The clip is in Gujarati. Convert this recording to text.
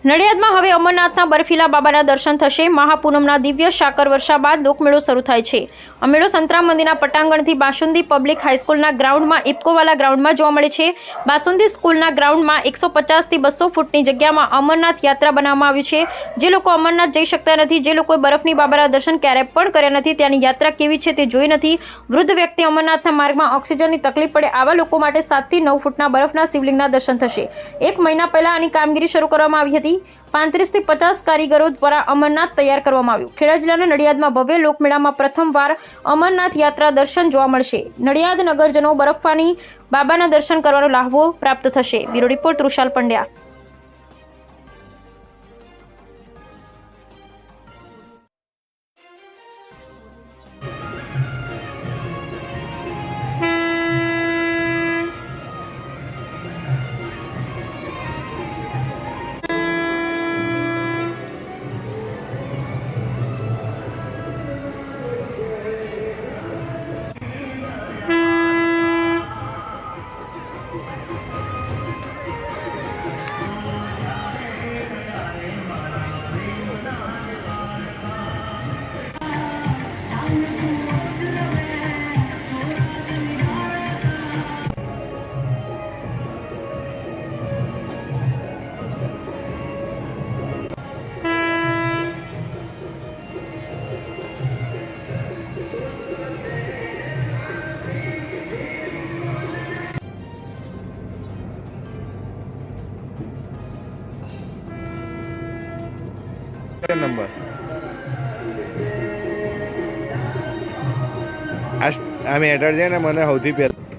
નડિયાદમાં હવે અમરનાથના બર્ફીલા બાબાના દર્શન થશે। મહાપૂનમના દિવ્ય શાકર વર્ષા બાદ લોકમેળો શરૂ થાય છે। આ મેળો સંતરામ મંદિરના પટાંગણથી બાસુંદી પબ્લિક હાઈસ્કૂલના ગ્રાઉન્ડમાં ઇફકોવાલા ગ્રાઉન્ડમાં જોવા મળે છે। બાસુંદી સ્કૂલના ગ્રાઉન્ડમાં 150 થી 200 ફૂટની જગ્યામાં અમરનાથ યાત્રા બનાવવામાં આવી છે। જે લોકો અમરનાથ જઈ શકતા નથી, જે લોકોએ બરફની બાબાના દર્શન ક્યારેય પણ કર્યા નથી, ત્યાંની યાત્રા કેવી છે તે જોઈ નથી, વૃદ્ધ વ્યક્તિ અમરનાથના માર્ગમાં ઓક્સિજનની તકલીફ પડે આવા લોકો માટે 7 થી 9 ફૂટના બરફના શિવલિંગના દર્શન થશે। 1 મહિના પહેલા આની કામગીરી શરૂ કરવામાં આવી હતી। 35 થી 50 કારીગરો દ્વારા અમરનાથ તૈયાર કરવામાં આવ્યું। ખેડા જિલ્લાના નડિયાદમાં ભવ્ય લોકમેળામાં પ્રથમવાર અમરનાથ યાત્રા દર્શન જોવા મળશે। નડિયાદ નગરજનો બરફાની બાબાના દર્શન કરવાનો લાહવો પ્રાપ્ત થશે। Bureau report Tushar Pandya. Number આ મેટર છે ને મને સૌથી પહેલા